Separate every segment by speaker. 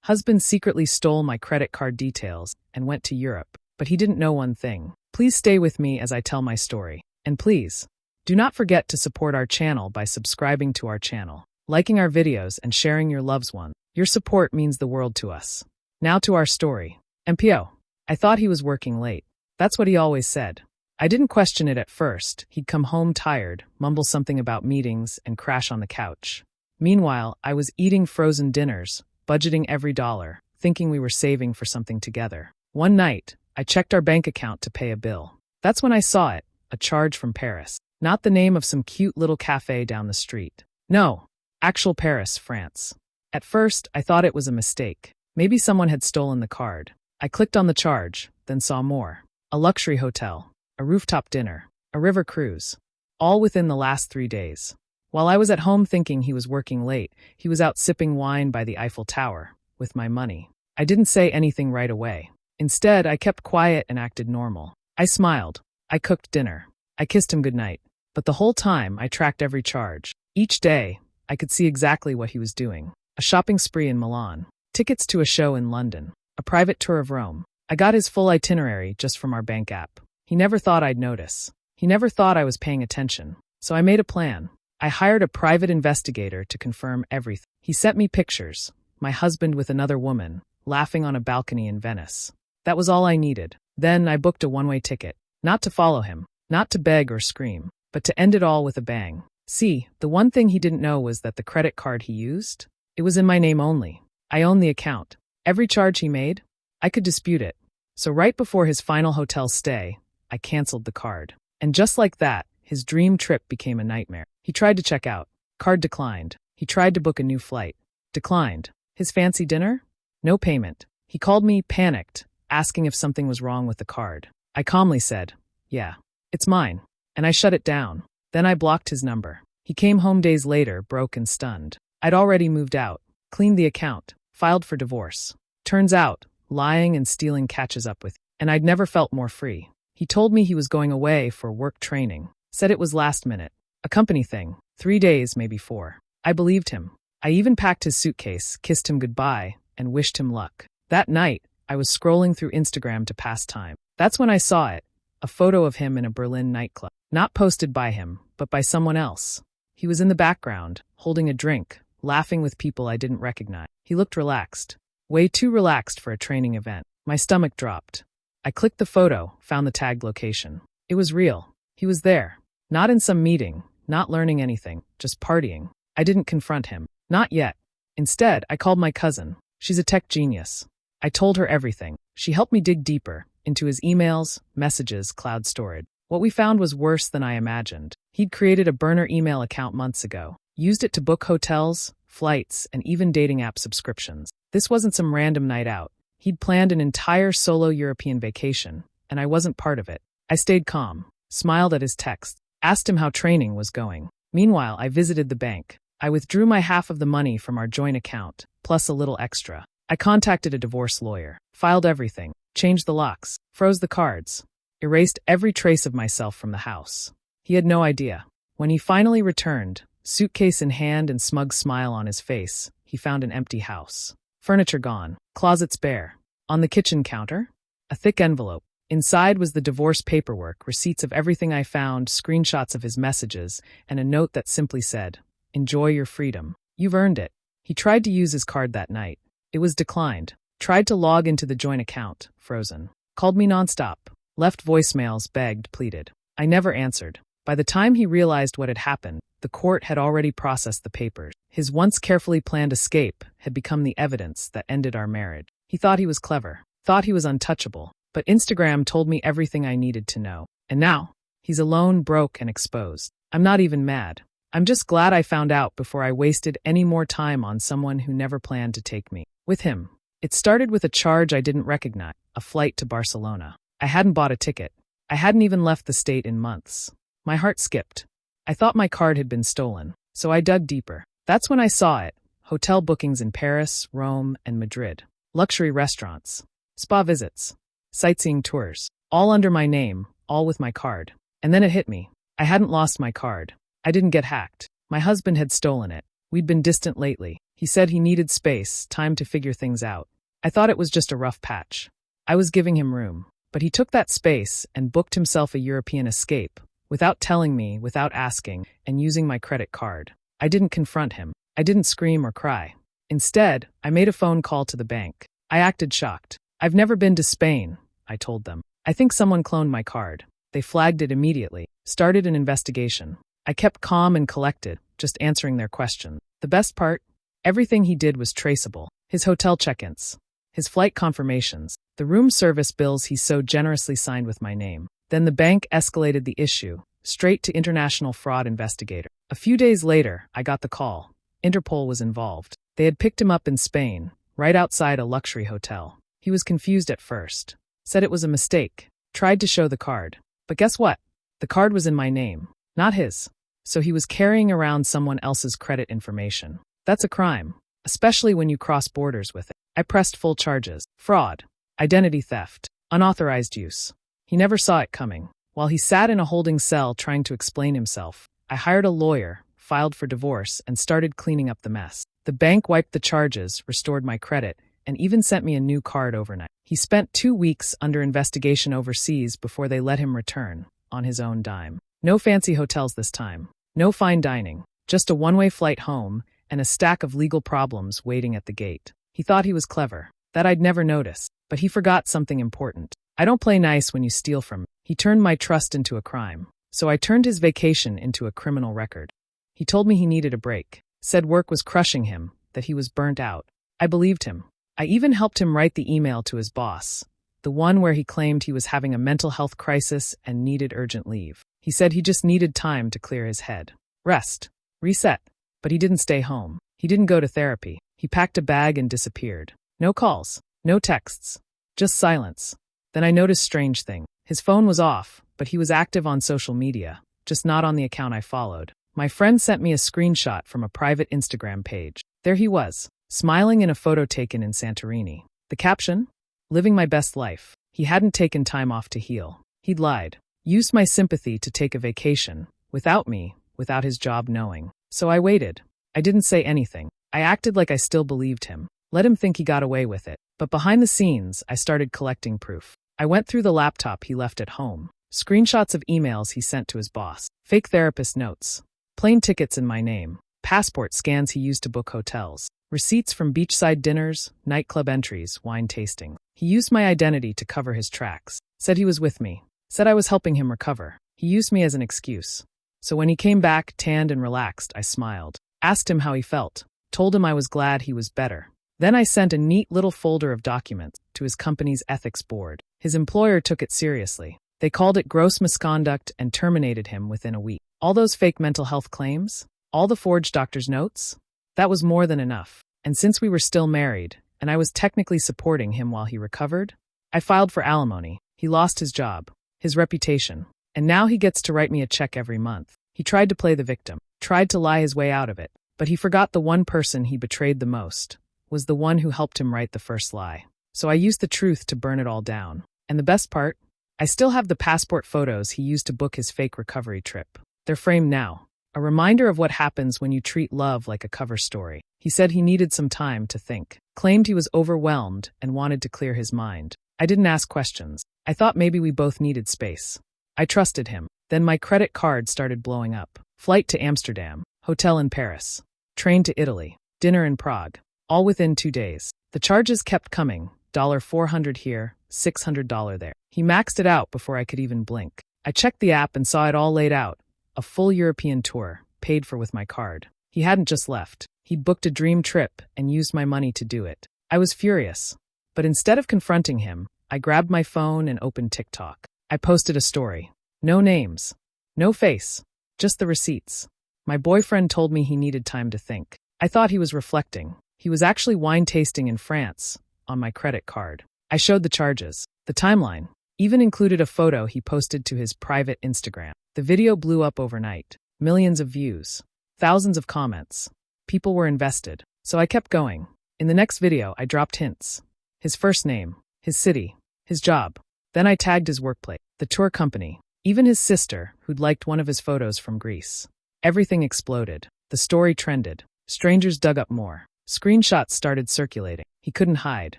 Speaker 1: Husband secretly stole my credit card details and went to Europe, but he didn't know one thing. Please stay with me as I tell my story. And please, do not forget to support our channel by subscribing to our channel, liking our videos, and sharing your loved ones. Your support means the world to us. Now to our story. MPO. I thought he was working late. That's what he always said. I didn't question it at first. He'd come home tired, mumble something about meetings, and crash on the couch. Meanwhile, I was eating frozen dinners, budgeting every dollar, thinking we were saving for something together. One night, I checked our bank account to pay a bill. That's when I saw it, a charge from Paris. Not the name of some cute little cafe down the street. No, actual Paris, France. At first, I thought it was a mistake. Maybe someone had stolen the card. I clicked on the charge, then saw more. A luxury hotel, a rooftop dinner, a river cruise. All within the last 3 days. While I was at home thinking he was working late, he was out sipping wine by the Eiffel Tower, with my money. I didn't say anything right away. Instead, I kept quiet and acted normal. I smiled. I cooked dinner. I kissed him goodnight. But the whole time, I tracked every charge. Each day, I could see exactly what he was doing. A shopping spree in Milan. Tickets to a show in London. A private tour of Rome. I got his full itinerary just from our bank app. He never thought I'd notice. He never thought I was paying attention. So I made a plan. I hired a private investigator to confirm everything. He sent me pictures. My husband with another woman, laughing on a balcony in Venice. That was all I needed. Then I booked a one-way ticket. Not to follow him. Not to beg or scream. But to end it all with a bang. See, the one thing he didn't know was that the credit card he used, it was in my name only. I owned the account. Every charge he made, I could dispute it. So right before his final hotel stay, I canceled the card. And just like that, his dream trip became a nightmare. He tried to check out. Card declined. He tried to book a new flight. Declined. His fancy dinner? No payment. He called me, panicked, asking if something was wrong with the card. I calmly said, yeah, it's mine. And I shut it down. Then I blocked his number. He came home days later, broke and stunned. I'd already moved out, cleaned the account, filed for divorce. Turns out, lying and stealing catches up with you. And I'd never felt more free. He told me he was going away for work training. Said it was last minute. A company thing. 3 days, maybe 4. I believed him. I even packed his suitcase, kissed him goodbye, and wished him luck. That night, I was scrolling through Instagram to pass time. That's when I saw it. A photo of him in a Berlin nightclub. Not posted by him, but by someone else. He was in the background, holding a drink, laughing with people I didn't recognize. He looked relaxed. Way too relaxed for a training event. My stomach dropped. I clicked the photo, found the tagged location. It was real. He was there. Not in some meeting, not learning anything, just partying. I didn't confront him. Not yet. Instead, I called my cousin. She's a tech genius. I told her everything. She helped me dig deeper, into his emails, messages, cloud storage. What we found was worse than I imagined. He'd created a burner email account months ago, used it to book hotels, flights, and even dating app subscriptions. This wasn't some random night out. He'd planned an entire solo European vacation, and I wasn't part of it. I stayed calm, smiled at his text, asked him how training was going. Meanwhile, I visited the bank. I withdrew my half of the money from our joint account, plus a little extra. I contacted a divorce lawyer, filed everything, changed the locks, froze the cards, erased every trace of myself from the house. He had no idea. When he finally returned, suitcase in hand and smug smile on his face, he found an empty house. Furniture gone, closets bare. On the kitchen counter, a thick envelope. Inside was the divorce paperwork, receipts of everything I found, screenshots of his messages, and a note that simply said, "Enjoy your freedom. You've earned it." He tried to use his card that night. It was declined. Tried to log into the joint account, frozen. Called me nonstop. Left voicemails, begged, pleaded. I never answered. By the time he realized what had happened, the court had already processed the papers. His once carefully planned escape had become the evidence that ended our marriage. He thought he was clever, thought he was untouchable, but Instagram told me everything I needed to know. And now, he's alone, broke, and exposed. I'm not even mad. I'm just glad I found out before I wasted any more time on someone who never planned to take me with him. It started with a charge I didn't recognize, a flight to Barcelona. I hadn't bought a ticket. I hadn't even left the state in months. My heart skipped. I thought my card had been stolen, so I dug deeper. That's when I saw it. Hotel bookings in Paris, Rome, and Madrid. Luxury restaurants. Spa visits. Sightseeing tours. All under my name, all with my card. And then it hit me. I hadn't lost my card. I didn't get hacked. My husband had stolen it. We'd been distant lately. He said he needed space, time to figure things out. I thought it was just a rough patch. I was giving him room, but he took that space and booked himself a European escape, without telling me, without asking, and using my credit card. I didn't confront him. I didn't scream or cry. Instead, I made a phone call to the bank. I acted shocked. I've never been to Spain, I told them. I think someone cloned my card. They flagged it immediately, started an investigation. I kept calm and collected, just answering their questions. The best part? Everything he did was traceable. His hotel check-ins, his flight confirmations, the room service bills he so generously signed with my name. Then the bank escalated the issue, straight to international fraud investigator. A few days later, I got the call. Interpol was involved. They had picked him up in Spain, right outside a luxury hotel. He was confused at first, said it was a mistake, tried to show the card. But guess what? The card was in my name, not his. So he was carrying around someone else's credit information. That's a crime, especially when you cross borders with it. I pressed full charges: fraud, identity theft, unauthorized use. He never saw it coming. While he sat in a holding cell trying to explain himself, I hired a lawyer, filed for divorce, and started cleaning up the mess. The bank wiped the charges, restored my credit, and even sent me a new card overnight. He spent 2 weeks under investigation overseas before they let him return, on his own dime. No fancy hotels this time. No fine dining. Just a one-way flight home and a stack of legal problems waiting at the gate. He thought he was clever, that I'd never notice, but he forgot something important. I don't play nice when you steal from me. He turned my trust into a crime. So I turned his vacation into a criminal record. He told me he needed a break, said work was crushing him, that he was burnt out. I believed him. I even helped him write the email to his boss, the one where he claimed he was having a mental health crisis and needed urgent leave. He said he just needed time to clear his head. Rest. Reset. But he didn't stay home. He didn't go to therapy. He packed a bag and disappeared. No calls. No texts. Just silence. Then I noticed strange thing. His phone was off, but he was active on social media, just not on the account I followed. My friend sent me a screenshot from a private Instagram page. There he was, smiling in a photo taken in Santorini. The caption? Living my best life. He hadn't taken time off to heal. He'd lied. Used my sympathy to take a vacation, without me, without his job knowing. So I waited. I didn't say anything. I acted like I still believed him. Let him think he got away with it. But behind the scenes, I started collecting proof. I went through the laptop he left at home. Screenshots of emails he sent to his boss. Fake therapist notes. Plane tickets in my name. Passport scans he used to book hotels. Receipts from beachside dinners, nightclub entries, wine tasting. He used my identity to cover his tracks. Said he was with me. Said I was helping him recover. He used me as an excuse. So when he came back, tanned and relaxed, I smiled. Asked him how he felt. Told him I was glad he was better. Then I sent a neat little folder of documents to his company's ethics board. His employer took it seriously. They called it gross misconduct and terminated him within a week. All those fake mental health claims? All the forged doctor's notes? That was more than enough. And since we were still married, and I was technically supporting him while he recovered, I filed for alimony. He lost his job, his reputation, and now he gets to write me a check every month. He tried to play the victim, tried to lie his way out of it, but he forgot the one person he betrayed the most was the one who helped him write the first lie. So I used the truth to burn it all down. And the best part? I still have the passport photos he used to book his fake recovery trip. They're framed now. A reminder of what happens when you treat love like a cover story. He said he needed some time to think. Claimed he was overwhelmed and wanted to clear his mind. I didn't ask questions. I thought maybe we both needed space. I trusted him. Then my credit card started blowing up. Flight to Amsterdam. Hotel in Paris. Train to Italy. Dinner in Prague. All within 2 days. The charges kept coming. $400 here, $600 there. He maxed it out before I could even blink. I checked the app and saw it all laid out. A full European tour, paid for with my card. He hadn't just left. He'd booked a dream trip and used my money to do it. I was furious. But instead of confronting him, I grabbed my phone and opened TikTok. I posted a story. No names. No face. Just the receipts. My boyfriend told me he needed time to think. I thought he was reflecting. He was actually wine tasting in France, on my credit card. I showed the charges. The timeline. Even included a photo he posted to his private Instagram. The video blew up overnight. Millions of views. Thousands of comments. People were invested. So I kept going. In the next video, I dropped hints. His first name. His city. His job. Then I tagged his workplace. The tour company. Even his sister, who'd liked one of his photos from Greece. Everything exploded. The story trended. Strangers dug up more. Screenshots started circulating. He couldn't hide.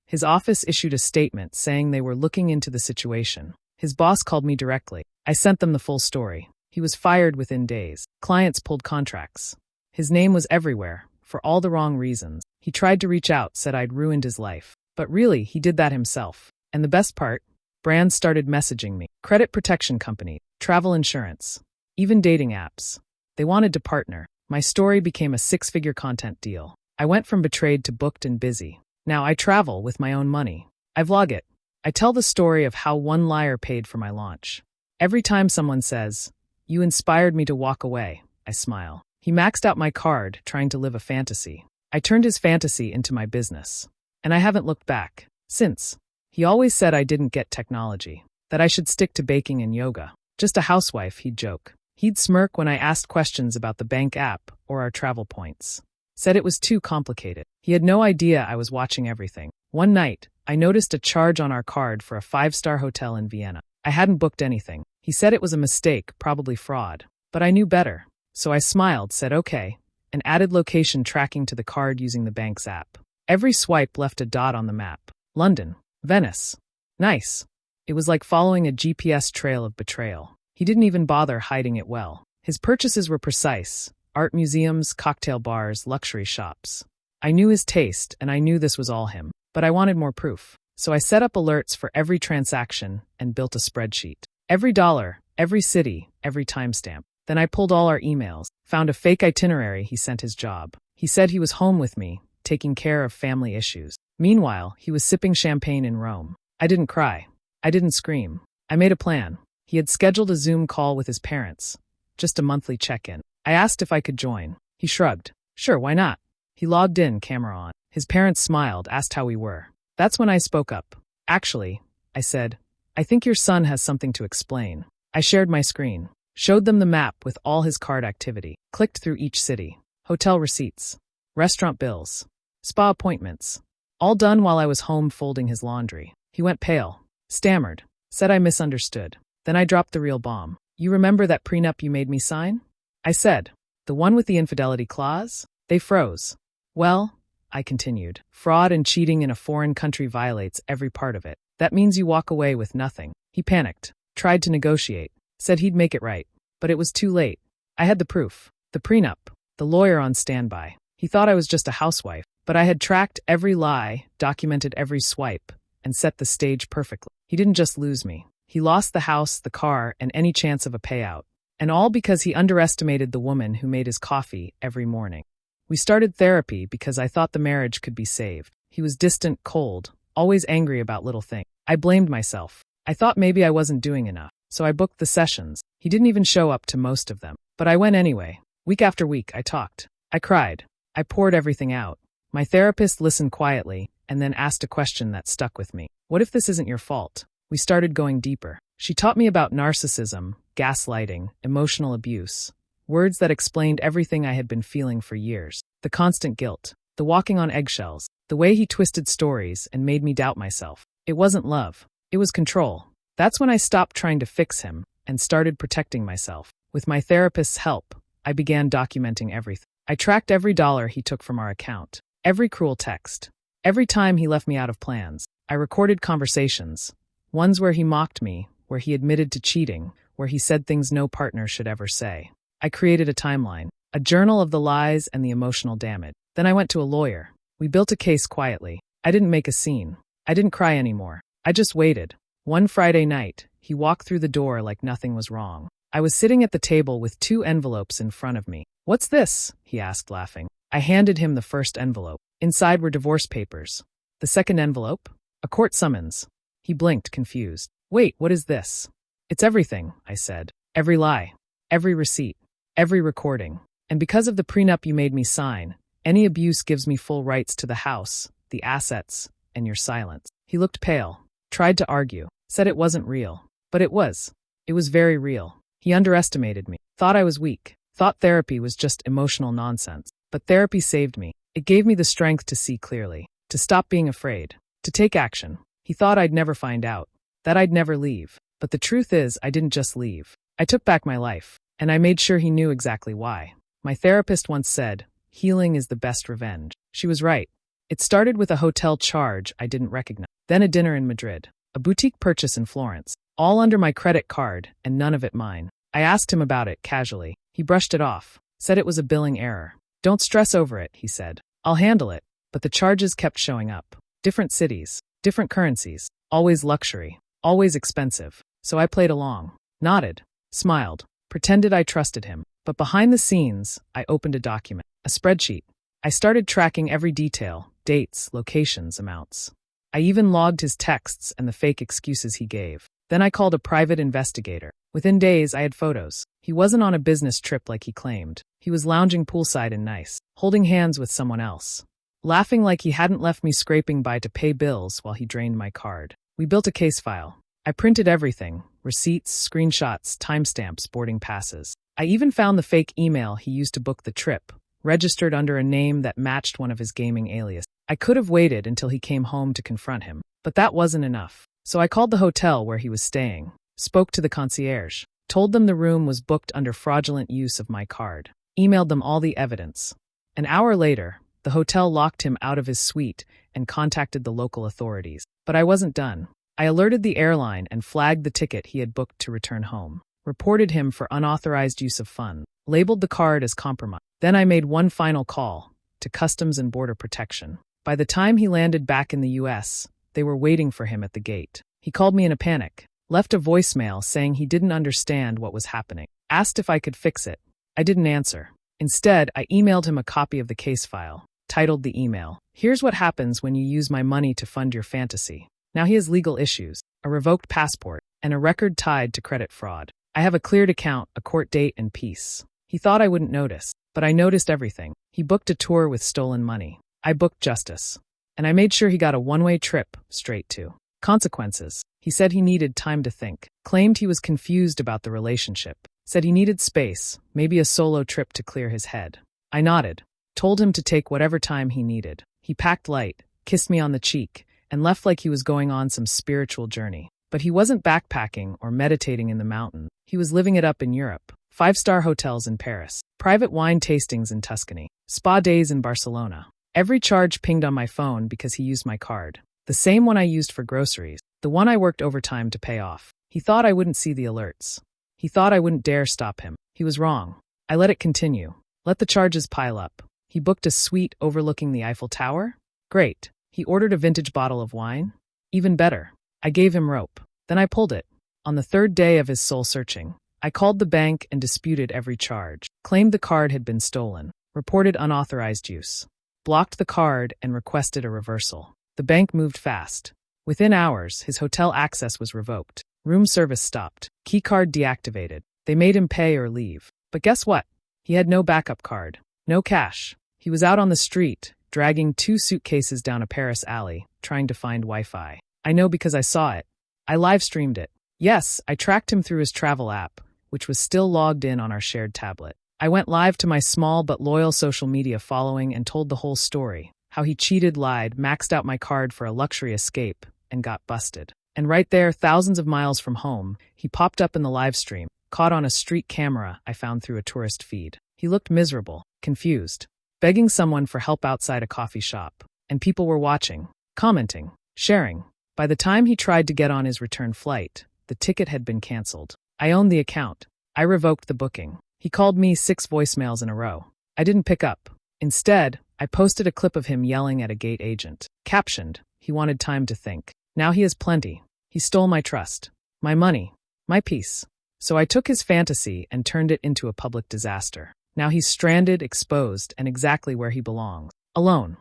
Speaker 1: His office issued a statement saying they were looking into the situation. His boss called me directly. I sent them the full story. He was fired within days. Clients pulled contracts. His name was everywhere, for all the wrong reasons. He tried to reach out, said I'd ruined his life. But really, he did that himself. And the best part? Brands started messaging me. Credit protection company, travel insurance, even dating apps. They wanted to partner. My story became a 6-figure content deal. I went from betrayed to booked and busy. Now I travel with my own money. I vlog it. I tell the story of how one liar paid for my launch. Every time someone says, "You inspired me to walk away," I smile. He maxed out my card, trying to live a fantasy. I turned his fantasy into my business. And I haven't looked back since. He always said I didn't get technology, that I should stick to baking and yoga. Just a housewife, he'd joke. He'd smirk when I asked questions about the bank app or our travel points. Said it was too complicated. He had no idea I was watching everything. One night, I noticed a charge on our card for a 5-star hotel in Vienna. I hadn't booked anything. He said it was a mistake, probably fraud. But I knew better. So I smiled, said okay, and added location tracking to the card using the bank's app. Every swipe left a dot on the map. London. Venice. Nice. It was like following a GPS trail of betrayal. He didn't even bother hiding it well. His purchases were precise. Art museums, cocktail bars, luxury shops. I knew his taste, and I knew this was all him. But I wanted more proof. So I set up alerts for every transaction and built a spreadsheet. Every dollar, every city, every timestamp. Then I pulled all our emails, found a fake itinerary he sent his job. He said he was home with me, taking care of family issues. Meanwhile, he was sipping champagne in Rome. I didn't cry. I didn't scream. I made a plan. He had scheduled a Zoom call with his parents. Just a monthly check-in. I asked if I could join. He shrugged. Sure, why not? He logged in, camera on. His parents smiled, asked how we were. That's when I spoke up. Actually, I said, I think your son has something to explain. I shared my screen. Showed them the map with all his card activity. Clicked through each city. Hotel receipts. Restaurant bills. Spa appointments. All done while I was home folding his laundry. He went pale. Stammered. Said I misunderstood. Then I dropped the real bomb. You remember that prenup you made me sign? I said. The one with the infidelity clause? They froze. Well, I continued, fraud and cheating in a foreign country violates every part of it. That means you walk away with nothing. He panicked. Tried to negotiate. Said he'd make it right. But it was too late. I had the proof. The prenup. The lawyer on standby. He thought I was just a housewife. But I had tracked every lie, documented every swipe, and set the stage perfectly. He didn't just lose me. He lost the house, the car, and any chance of a payout. And all because he underestimated the woman who made his coffee every morning. We started therapy because I thought the marriage could be saved. He was distant, cold, always angry about little things. I blamed myself. I thought maybe I wasn't doing enough. So I booked the sessions. He didn't even show up to most of them. But I went anyway. Week after week, I talked. I cried. I poured everything out. My therapist listened quietly and then asked a question that stuck with me. What if this isn't your fault? We started going deeper. She taught me about narcissism, gaslighting, emotional abuse, words that explained everything I had been feeling for years. The constant guilt, the walking on eggshells, the way he twisted stories and made me doubt myself. It wasn't love. It was control. That's when I stopped trying to fix him and started protecting myself. With my therapist's help, I began documenting everything. I tracked every dollar he took from our account, every cruel text, every time he left me out of plans. I recorded conversations, ones where he mocked me, where he admitted to cheating, where he said things no partner should ever say. I created a timeline, a journal of the lies and the emotional damage. Then I went to a lawyer. We built a case quietly. I didn't make a scene. I didn't cry anymore. I just waited. One Friday night, he walked through the door like nothing was wrong. I was sitting at the table with 2 envelopes in front of me. What's this? He asked, laughing. I handed him the first envelope. Inside were divorce papers. The second envelope? A court summons. He blinked, confused. Wait, what is this? It's everything, I said. Every lie. Every receipt. Every recording. And because of the prenup you made me sign, any abuse gives me full rights to the house, the assets, and your silence. He looked pale. Tried to argue. Said it wasn't real. But it was. It was very real. He underestimated me. Thought I was weak. Thought therapy was just emotional nonsense. But therapy saved me. It gave me the strength to see clearly. To stop being afraid. To take action. He thought I'd never find out. That I'd never leave. But the truth is, I didn't just leave. I took back my life. And I made sure he knew exactly why. My therapist once said, healing is the best revenge. She was right. It started with a hotel charge I didn't recognize, then a dinner in Madrid, a boutique purchase in Florence, all under my credit card and none of it mine. I asked him about it casually. He brushed it off, said it was a billing error. Don't stress over it, he said. I'll handle it. But the charges kept showing up. Different cities, different currencies, always luxury, always expensive. So I played along, nodded, smiled, pretended I trusted him. But behind the scenes, I opened a document, a spreadsheet. I started tracking every detail, dates, locations, amounts. I even logged his texts and the fake excuses he gave. Then I called a private investigator. Within days, I had photos. He wasn't on a business trip like he claimed. He was lounging poolside in Nice, holding hands with someone else, laughing like he hadn't left me scraping by to pay bills while he drained my card. We built a case file. I printed everything, receipts, screenshots, timestamps, boarding passes. I even found the fake email he used to book the trip, registered under a name that matched one of his gaming aliases. I could have waited until he came home to confront him, but that wasn't enough. So I called the hotel where he was staying, spoke to the concierge, told them the room was booked under fraudulent use of my card, emailed them all the evidence. An hour later, the hotel locked him out of his suite and contacted the local authorities. But I wasn't done. I alerted the airline and flagged the ticket he had booked to return home, reported him for unauthorized use of funds, labeled the card as compromised. Then I made one final call to Customs and Border Protection. By the time he landed back in the U.S., they were waiting for him at the gate. He called me in a panic, left a voicemail saying he didn't understand what was happening, asked if I could fix it. I didn't answer. Instead, I emailed him a copy of the case file, titled the email, "Here's what happens when you use my money to fund your fantasy." Now he has legal issues, a revoked passport, and a record tied to credit fraud. I have a cleared account, a court date, and peace. He thought I wouldn't notice, but I noticed everything. He booked a tour with stolen money. I booked justice. And I made sure he got a one-way trip straight to consequences. He said he needed time to think, claimed he was confused about the relationship, said he needed space, maybe a solo trip to clear his head. I nodded, told him to take whatever time he needed. He packed light, kissed me on the cheek, and left like he was going on some spiritual journey. But he wasn't backpacking or meditating in the mountains. He was living it up in Europe. 5-star hotels in Paris, private wine tastings in Tuscany, spa days in Barcelona. Every charge pinged on my phone because he used my card. The same one I used for groceries, the one I worked overtime to pay off. He thought I wouldn't see the alerts. He thought I wouldn't dare stop him. He was wrong. I let it continue. Let the charges pile up. He booked a suite overlooking the Eiffel Tower? Great. He ordered a vintage bottle of wine? Even better. I gave him rope. Then I pulled it. On the third day of his soul searching, I called the bank and disputed every charge, claimed the card had been stolen, reported unauthorized use, blocked the card and requested a reversal. The bank moved fast. Within hours, his hotel access was revoked. Room service stopped. Key card deactivated. They made him pay or leave. But guess what? He had no backup card. No cash. He was out on the street, dragging 2 suitcases down a Paris alley, trying to find Wi-Fi. I know because I saw it. I live-streamed it. Yes, I tracked him through his travel app, which was still logged in on our shared tablet. I went live to my small but loyal social media following and told the whole story. How he cheated, lied, maxed out my card for a luxury escape, and got busted. And right there, thousands of miles from home, he popped up in the live stream, caught on a street camera I found through a tourist feed. He looked miserable, confused, begging someone for help outside a coffee shop. And people were watching, commenting, sharing. By the time he tried to get on his return flight, the ticket had been canceled. I owned the account. I revoked the booking. He called me 6 voicemails in a row. I didn't pick up. Instead, I posted a clip of him yelling at a gate agent. Captioned, he wanted time to think. Now he has plenty. He stole my trust, my money, my peace. So I took his fantasy and turned it into a public disaster. Now he's stranded, exposed, and exactly where he belongs. Alone.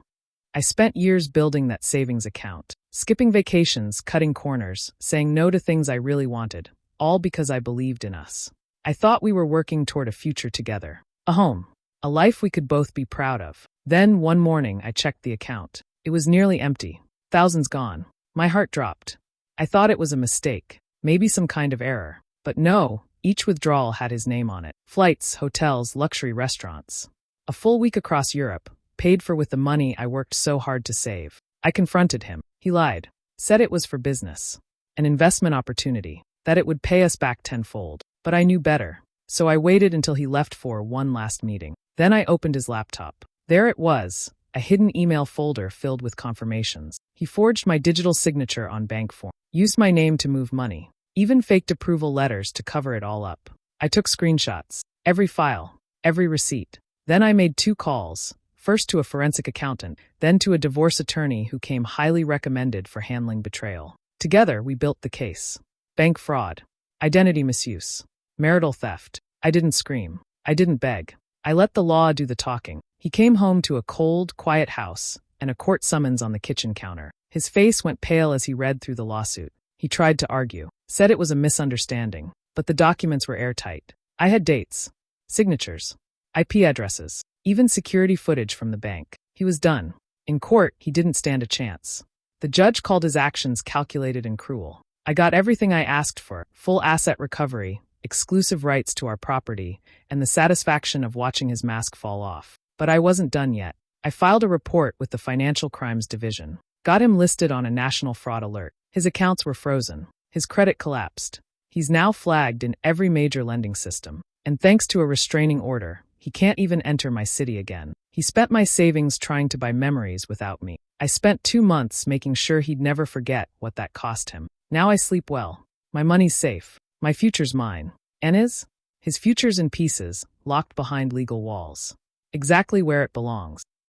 Speaker 1: I spent years building that savings account, skipping vacations, cutting corners, saying no to things I really wanted, all because I believed in us. I thought we were working toward a future together. A home. A life we could both be proud of. Then, one morning, I checked the account. It was nearly empty. Thousands gone. My heart dropped. I thought it was a mistake. Maybe some kind of error. But no, each withdrawal had his name on it. Flights, hotels, luxury restaurants. A full week across Europe, paid for with the money I worked so hard to save. I confronted him. He lied. Said it was for business. An investment opportunity. That it would pay us back tenfold. But I knew better. So I waited until he left for one last meeting. Then I opened his laptop. There it was, a hidden email folder filled with confirmations. He forged my digital signature on bank form, used my name to move money, even faked approval letters to cover it all up. I took screenshots, every file, every receipt. Then I made 2 calls, first to a forensic accountant, then to a divorce attorney who came highly recommended for handling betrayal. Together, we built the case. Bank fraud, identity misuse, marital theft. I didn't scream. I didn't beg. I let the law do the talking. He came home to a cold, quiet house and a court summons on the kitchen counter. His face went pale as he read through the lawsuit. He tried to argue, said it was a misunderstanding, but the documents were airtight. I had dates, signatures, IP addresses, even security footage from the bank. He was done. In court, he didn't stand a chance. The judge called his actions calculated and cruel. I got everything I asked for: full asset recovery, exclusive rights to our property, and the satisfaction of watching his mask fall off. But I wasn't done yet. I filed a report with the Financial Crimes Division. Got him listed on a national fraud alert. His accounts were frozen. His credit collapsed. He's now flagged in every major lending system. And thanks to a restraining order, he can't even enter my city again. He spent my savings trying to buy memories without me. I spent 2 months making sure he'd never forget what that cost him. Now I sleep well. My money's safe. My future's mine. And his? His future's in pieces, locked behind legal walls. Exactly where it belongs.